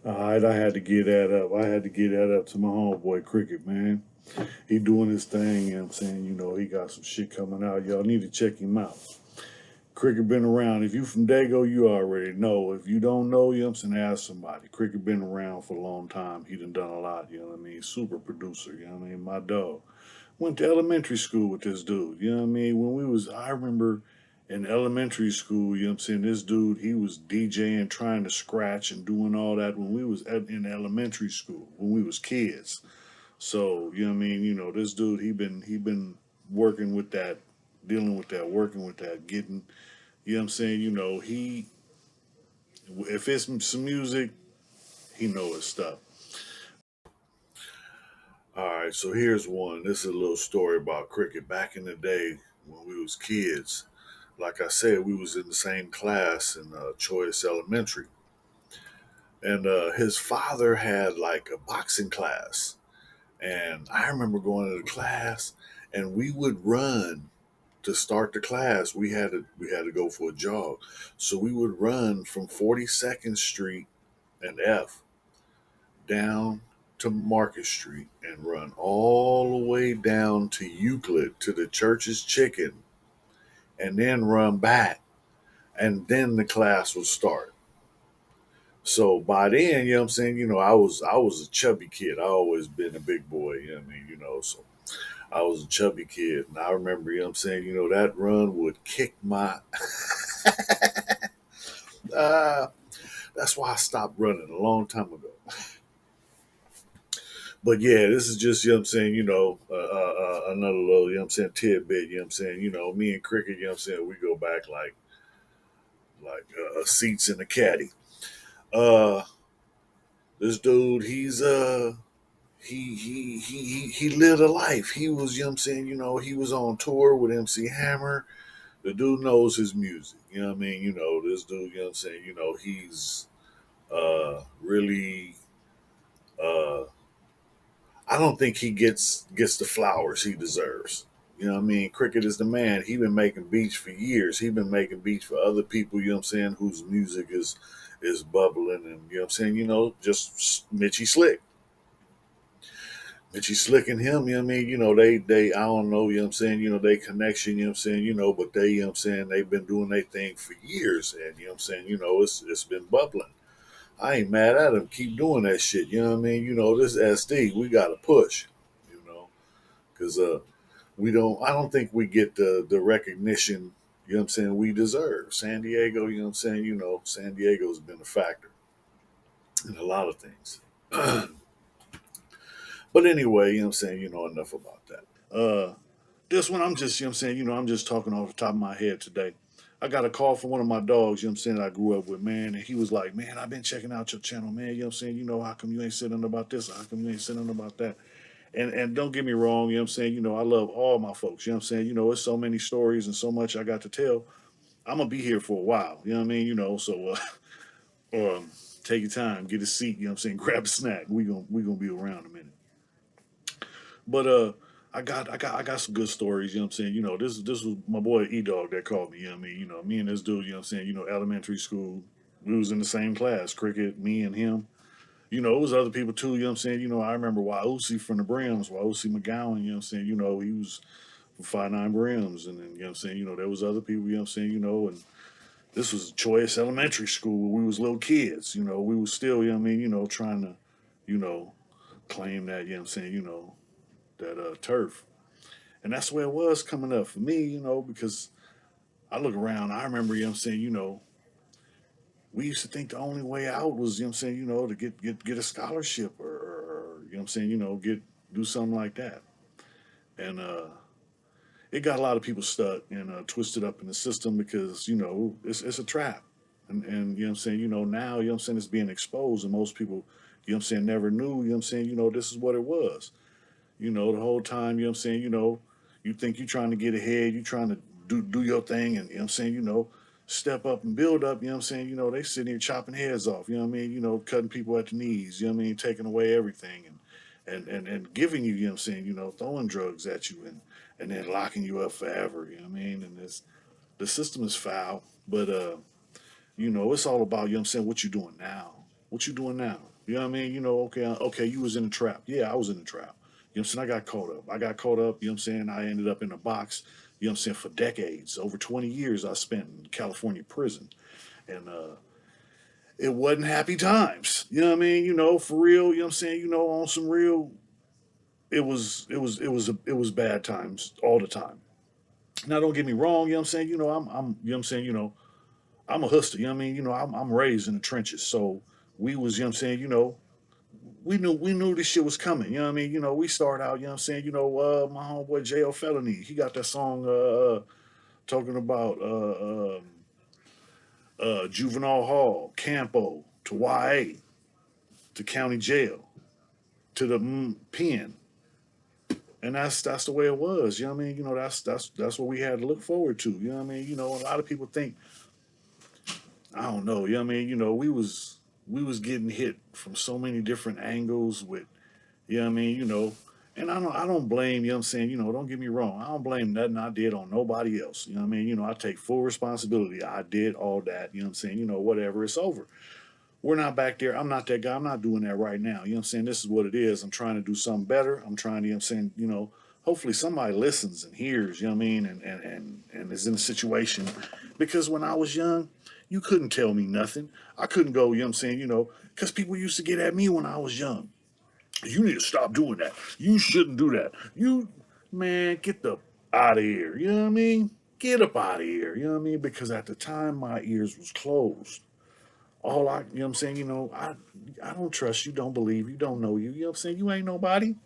All right, I had to get that up. I had to get that up to my homeboy Cricket, man. He doing his thing, you know what I'm saying? You know, he got some shit coming out. Y'all need to check him out. Cricket been around. If you from Dago, you already know. If you don't know, you know what I'm saying, ask somebody. Cricket been around for a long time. He done a lot, you know what I mean? Super producer, you know what I mean? My dog. Went to elementary school with this dude, you know what I mean? I remember in elementary school, you know what I'm saying, this dude, he was DJing, trying to scratch and doing all that when we was in elementary school, when we was kids. So, you know what I mean? You know, this dude, he been working with that, dealing with that, working with that, getting, you know what I'm saying? You know, if it's some music, he know his stuff. All right, so here's one. This is a little story about cricket. Back in the day when we was kids, like I said, we was in the same class in Choice Elementary, and his father had like a boxing class, and I remember going to the class, and we would run to start the class. We had to go for a jog, so we would run from 42nd Street and F down to Market Street and run all the way down to Euclid to the church's chicken and then run back. And then the class would start. So by then, you know what I'm saying, I was a chubby kid. I always been a big boy, you know what I mean, so I was a chubby kid. And I remember, you know what I'm saying, that run would kick my uh that's why I stopped running a long time ago. But yeah, this is just, you know what I'm saying, another little, you know what I'm saying, tidbit, you know what I'm saying, me and Cricket, you know what I'm saying, we go back like seats in a caddy. Uh, this dude, he lived a life. He was, you know what I'm saying, he was on tour with MC Hammer. The dude knows his music, you know what I mean? This dude, you know what I'm saying, he's really uh I don't think he gets the flowers he deserves. You know what I mean? Cricket is the man. He been making beats for years. He been making beats for other people, you know what I'm saying, whose music is bubbling and you know what I'm saying, just Mitchy Slick. Mitchy Slick and him, you know what I mean? They I don't know, you know what I'm saying, they connection, you know what I'm saying, but they, you know what I'm saying, they've been doing their thing for years and you know what I'm saying, it's been bubbling. I ain't mad at him. Keep doing that shit. You know what I mean? This SD, we got to push. You know, because we don't. I don't think we get the recognition. You know what I'm saying? We deserve San Diego. You know what I'm saying? San Diego's been a factor in a lot of things. But anyway, you know what I'm saying? Enough about that. This one, I'm just, you know what I'm saying? I'm just talking off the top of my head today. I got a call from one of my dogs, you know what I'm saying, that I grew up with, man. And he was like, man, I've been checking out your channel, man. You know what I'm saying? How come you ain't saying nothing about this? How come you ain't saying nothing about that? And don't get me wrong, you know what I'm saying? I love all my folks, you know what I'm saying? It's so many stories and so much I got to tell. I'm going to be here for a while, you know what I mean? So take your time, get a seat, you know what I'm saying? Grab a snack. We gonna be around a minute. But I got some good stories, you know what I'm saying? This was my boy E Dog that called me, you know what I mean? Me and this dude, you know what I'm saying, elementary school, we was in the same class, cricket, me and him. It was other people too, you know what I'm saying? I remember Wausi from the Brims, Wausi McGowan, you know what I'm saying? He was from 5'9 Brims, and then, you know what I'm saying? There was other people, you know what I'm saying? And this was Choice Elementary School where we was little kids, we was still, you know what I mean, trying to, you know, claim that, you know what I'm saying, that turf. And that's where it was coming up for me, because I look around, I remember, you know what I'm saying, we used to think the only way out was, you know what I'm saying, to get a scholarship or you know what I'm saying, get do something like that. And it got a lot of people stuck and twisted up in the system because, it's a trap. And you know what I'm saying, now, you know what I'm saying, it's being exposed and most people, you know what I'm saying, never knew, you know what I'm saying, this is what it was. The whole time, you know what I'm saying, you think you're trying to get ahead, you're trying to do your thing and you know what I'm saying, step up and build up, you know what I'm saying, they sitting here chopping heads off, you know what I mean, cutting people at the knees, you know what I mean, taking away everything and giving you, you know what I'm saying, throwing drugs at you and then locking you up forever, you know what I mean? And the system is foul, but it's all about, you know what I'm saying, what you're doing now. What you doing now? You know what I mean? You know, okay, okay, you was in the trap. Yeah, I was in the trap. You know what I'm saying? I got caught up. I got caught up, you know what I'm saying? I ended up in a box, you know what I'm saying, for decades. Over 20 years I spent in California prison. And it wasn't happy times. You know what I mean? You know, for real, you know what I'm saying, you know, on some real, it was bad times all the time. Now don't get me wrong, you know what I'm saying? You know, I'm you know what I'm saying, you know, I'm a hustler, you know what I mean? You know, I'm raised in the trenches. So we was, you know what I'm saying, you know, we knew this shit was coming. You know what I mean? You know, we started out. You know what I'm saying? You know, my homeboy J.O. Felony, he got that song talking about juvenile hall, Campo, to YA, to county jail, to the pen, and that's the way it was. You know what I mean? You know, that's what we had to look forward to. You know what I mean? You know, a lot of people think I don't know. You know what I mean? You know, we was getting hit from so many different angles with. You know what I mean? You know, and I don't blame, you know what I'm saying? You know, don't get me wrong. I don't blame nothing I did on nobody else. You know what I mean? You know, I take full responsibility. I did all that, you know what I'm saying? You know, whatever, it's over. We're not back there. I'm not that guy. I'm not doing that right now. You know what I'm saying? This is what it is. I'm trying to do something better. I'm trying to, you know what I'm saying, you know, hopefully somebody listens and hears, you know what I mean, and is in a situation. Because when I was young, you couldn't tell me nothing. I couldn't go, you know what I'm saying, you know, because people used to get at me when I was young. You need to stop doing that. You shouldn't do that. You, man, get the out of here. You know what I mean? Get up out of here. You know what I mean? Because at the time, my ears was closed. All I, you know what I'm saying? You know, I don't trust you, don't believe you, don't know you. You know what I'm saying? You ain't nobody.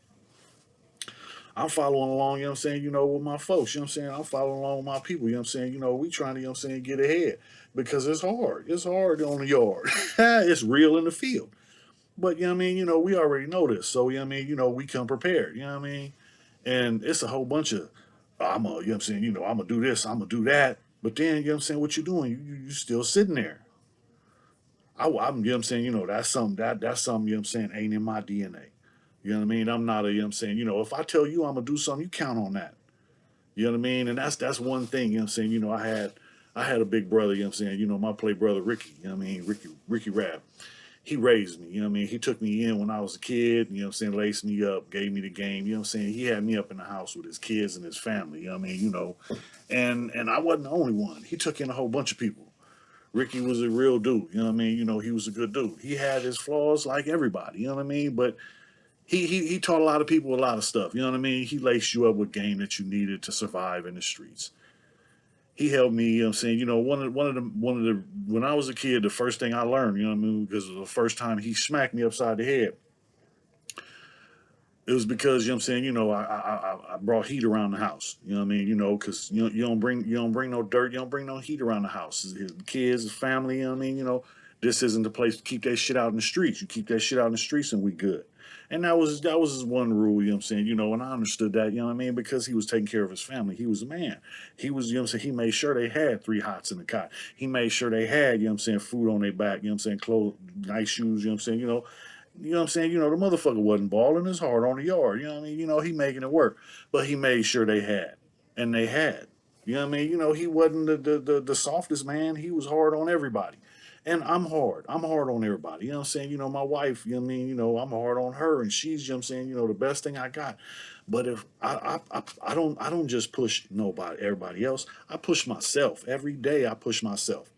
I'm following along, you know what I'm saying, you know, with my folks, you know what I'm saying? I'm following along with my people, you know what I'm saying? You know, we trying to, you know what I'm saying, get ahead. Because it's hard. It's hard on the yard. It's real in the field. But you know what I mean, you know, we already know this. So you know what I mean, you know, we come prepared, you know what I mean? And it's a whole bunch of I'm gonna, you know what I'm saying, you know, I'm gonna do this, I'm gonna do that. But then, you know what I'm saying, what you doing? You still sitting there. I'm, you know what I'm saying, you know, that's something, you know what I'm saying, ain't in my DNA. You know what I mean? I'm not a, you know what I'm saying, you know, if I tell you I'm gonna do something, you count on that. You know what I mean? And that's one thing, you know what I'm saying, you know, I had a big brother, you know what I'm saying, you know, my play brother Ricky, you know what I mean, Ricky Rab. He raised me, you know what I mean? He took me in when I was a kid, you know what I'm saying, laced me up, gave me the game, you know what I'm saying? He had me up in the house with his kids and his family, you know what I mean? You know, and I wasn't the only one. He took in a whole bunch of people. Ricky was a real dude, you know what I mean? You know, he was a good dude. He had his flaws like everybody, you know what I mean? But he taught a lot of people a lot of stuff, you know what I mean? He laced you up with game that you needed to survive in the streets. He helped me, you know what I'm saying? You know, when I was a kid, the first thing I learned, you know what I mean, because the first time he smacked me upside the head, it was because, you know what I'm saying, you know, I brought heat around the house. You know what I mean? You know, because you don't bring no dirt, you don't bring no heat around the house. His kids, his family, you know what I mean? You know, this isn't the place to keep that shit out in the streets. You keep that shit out in the streets and we good. And that was his one rule, you know what I'm saying? You know, and I understood that, you know what I mean, because he was taking care of his family. He was a man. He was, you know what I'm saying, he made sure they had three hots in the cot. He made sure they had, you know what I'm saying, food on their back, you know what I'm saying, clothes, nice shoes, you know what I'm saying, you know what I'm saying? You know, the motherfucker wasn't balling his heart on the yard. You know what I mean? You know, he making it work. But he made sure they had. And they had. You know what I mean? You know, he wasn't the softest man. He was hard on everybody. And I'm hard. I'm hard on everybody. You know what I'm saying? You know, my wife, you know what I mean? You know, I'm hard on her and she's, you know what I'm saying, you know, the best thing I got. But if I don't just push nobody, everybody else. I push myself. Every day I push myself.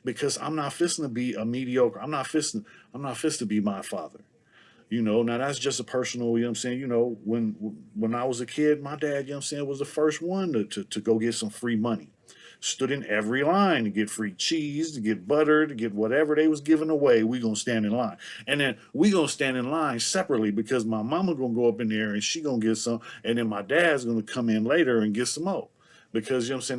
Because I'm not fisting to be a mediocre. I'm not fisting to be my father. You know, now that's just a personal, you know what I'm saying? You know, when I was a kid, my dad, you know what I'm saying, was the first one to go get some free money. Stood in every line to get free cheese, to get butter, to get whatever they was giving away. We gonna stand in line. And then we gonna stand in line separately because my mama gonna go up in there and she gonna get some, and then my dad's gonna come in later and get some more. Because you know what I'm saying,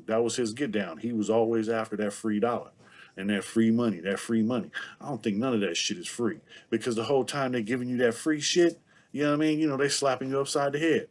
that was his get down. He was always after that free dollar and that free money, that free money. I don't think none of that shit is free because the whole time they're giving you that free shit, you know what I mean? You know, they slapping you upside the head.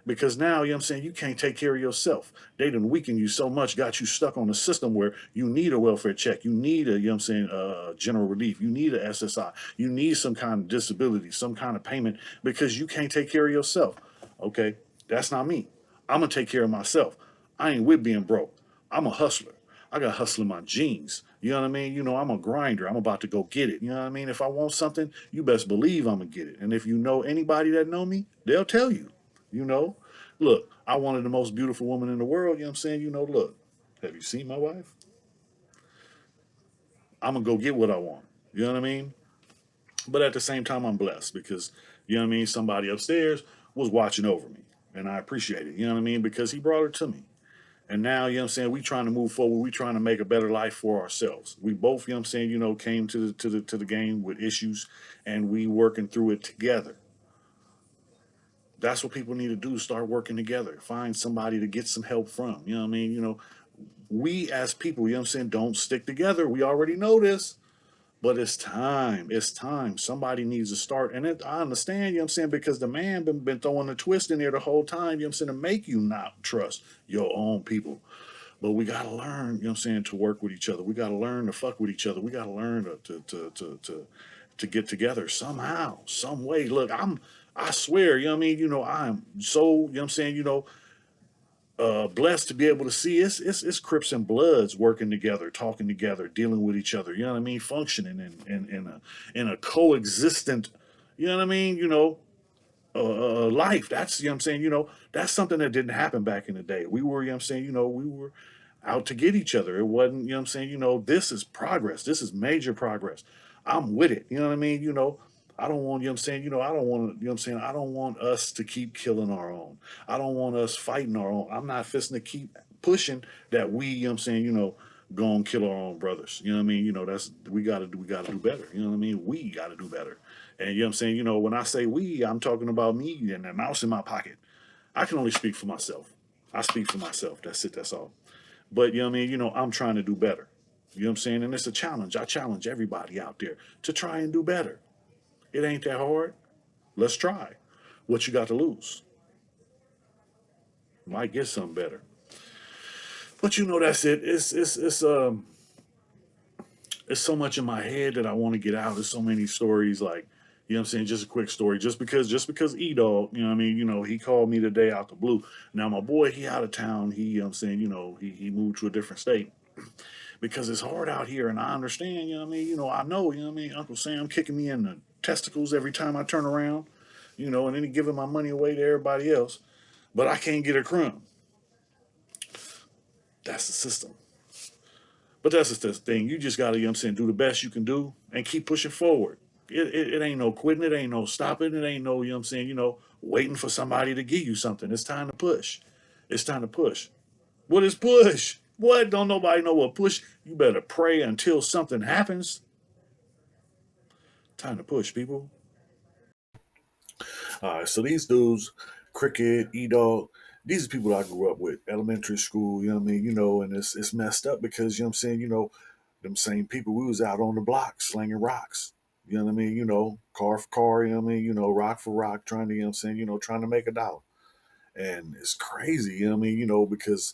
Because now, you know what I'm saying, you can't take care of yourself. They done weakened you so much, got you stuck on a system where you need a welfare check. You need a, you know what I'm saying, general relief. You need a SSI. You need some kind of disability, some kind of payment because you can't take care of yourself. Okay, that's not me. I'm going to take care of myself. I ain't with being broke. I'm a hustler. I got hustle in my genes. You know what I mean? You know, I'm a grinder. I'm about to go get it. You know what I mean? If I want something, you best believe I'm gonna get it. And if you know anybody that know me, they'll tell you. You know, look, I wanted the most beautiful woman in the world. You know what I'm saying? You know, look, have you seen my wife? I'm gonna go get what I want. You know what I mean? But at the same time, I'm blessed because you know what I mean. Somebody upstairs was watching over me, and I appreciate it. You know what I mean? Because he brought her to me. And now, you know what I'm saying, we trying to move forward. We trying to make a better life for ourselves. We both, you know what I'm saying, came to the game with issues and we working through it together. That's what people need to do, start working together. Find somebody to get some help from. You know what I mean? We as people, you know what I'm saying, don't stick together. We already know this. But it's time. It's time. Somebody needs to start. And I understand, you know what I'm saying, because the man been throwing a twist in there the whole time, you know what I'm saying, to make you not trust your own people. But we gotta learn, you know what I'm saying, to work with each other. We gotta learn to fuck with each other. We gotta learn to get together somehow, some way. Look, I swear, you know what I mean, I'm so, you know what I'm saying, blessed to be able to see it's Crips and Bloods working together, talking together, dealing with each other, you know what I mean, functioning in a coexistent, you know what I mean, life. That's, you know what I'm saying, that's something that didn't happen back in the day. We were, you know what I'm saying, we were out to get each other. It wasn't, you know what I'm saying, this is progress. This is major progress. I'm with it. You know what I mean? I don't want, you know what I'm saying, I don't want, you know what I'm saying, I don't want us to keep killing our own. I don't want us fighting our own. I'm not fisting to keep pushing that you know what I'm saying, go and kill our own brothers. You know what I mean? That's we gotta do better. You know what I mean? We gotta do better. And you know what I'm saying, when I say we, I'm talking about me and the mouse in my pocket. I can only speak for myself. I speak for myself. That's it, that's all. But you know what I mean, I'm trying to do better. You know what I'm saying? And it's a challenge. I challenge everybody out there to try and do better. It ain't that hard. Let's try. What you got to lose? Might get something better. But that's it. It's so much in my head that I want to get out. There's so many stories, like, you know what I'm saying, just a quick story. Just because E-Dog, you know what I mean, he called me today out the blue. Now my boy, he out of town. He, you know what I'm saying, he moved to a different state because it's hard out here, and I understand, you know what I mean, I know, you know what I mean, Uncle Sam kicking me in the testicles every time I turn around, and then he giving my money away to everybody else, but I can't get a crumb. That's the system. But that's just the thing. You just gotta, you know what I'm saying, do the best you can do and keep pushing forward. It ain't no quitting, it ain't no stopping, it ain't no, you know what I'm saying, waiting for somebody to give you something. It's time to push. It's time to push. What is push? What? Don't nobody know what push? You better pray until something happens. Time to push, people. All right, so these dudes, Cricket, E Dog, these are people I grew up with, elementary school, you know what I mean? And it's messed up because, you know what I'm saying, them same people, we was out on the block slinging rocks. You know what I mean? Car for car, you know what I mean? Rock for rock, trying to, you know what I'm saying, trying to make a dollar. And it's crazy, you know what I mean? Because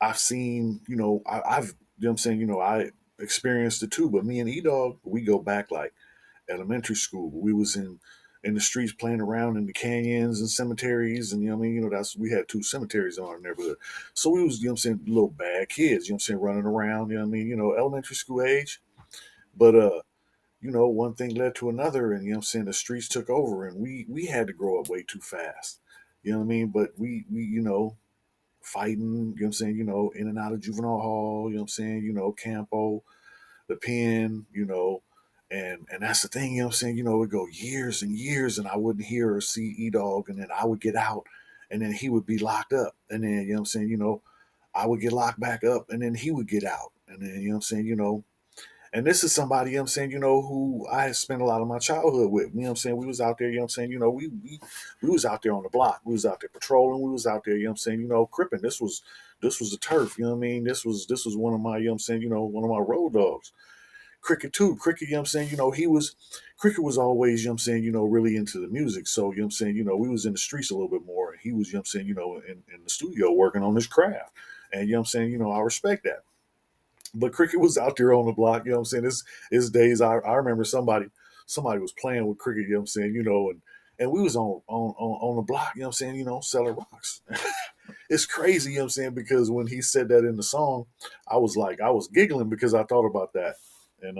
I've seen, I've, you know what I'm saying, I experienced it too, but me and E Dog, we go back like elementary school. We was in the streets playing around in the canyons and cemeteries, and you know what I mean. That's we had two cemeteries in our neighborhood, so we was, you know what I'm saying, little bad kids. You know what I'm saying, running around. You know what I mean. Elementary school age. But one thing led to another, and you know what I'm saying, the streets took over, and we had to grow up way too fast. You know what I mean. But we fighting. You know what I'm saying. In and out of juvenile hall. You know what I'm saying. Campo, the pen, and that's the thing, you know what I'm saying? It would go years and years and I wouldn't hear or see E Dog, and then I would get out and then he would be locked up. And then, you know what I'm saying, I would get locked back up and then he would get out. And then, you know what I'm saying, and this is somebody, you know what I'm saying, who I had spent a lot of my childhood with. You know what I'm saying? We was out there, you know what I'm saying, we was out there on the block. We was out there patrolling, we was out there, you know what I'm saying, cripping. This was the turf, you know what I mean? This was one of my, you know what I'm saying, one of my road dogs. Cricket too. Cricket, you know what I'm saying? Cricket was always, you know what I'm saying, really into the music. So, you know what I'm saying, we was in the streets a little bit more. And he was, you know what I'm saying, in the studio working on his craft. And you know what I'm saying, I respect that. But Cricket was out there on the block, you know what I'm saying? His days, I remember somebody was playing with Cricket, you know what I'm saying, and we was on the block, you know what I'm saying, selling rocks. it's crazy, you know what I'm saying? Because when he said that in the song, I was giggling because I thought about that. And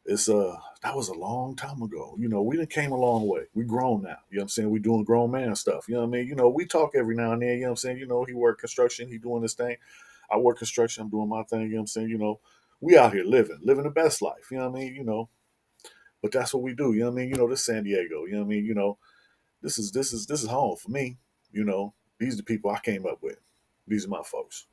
it's that was a long time ago. You know, we done came a long way. We grown now. You know what I'm saying? We doing grown man stuff. You know what I mean? You know, we talk every now and then, you know what I'm saying? You know, he work construction, he doing his thing. I work construction, I'm doing my thing, you know what I'm saying? You know, we out here living the best life, you know what I mean? You know, but that's what we do, you know what I mean? You know, this San Diego, you know what I mean? You know, this is home for me, you know. These are the people I came up with. These are my folks.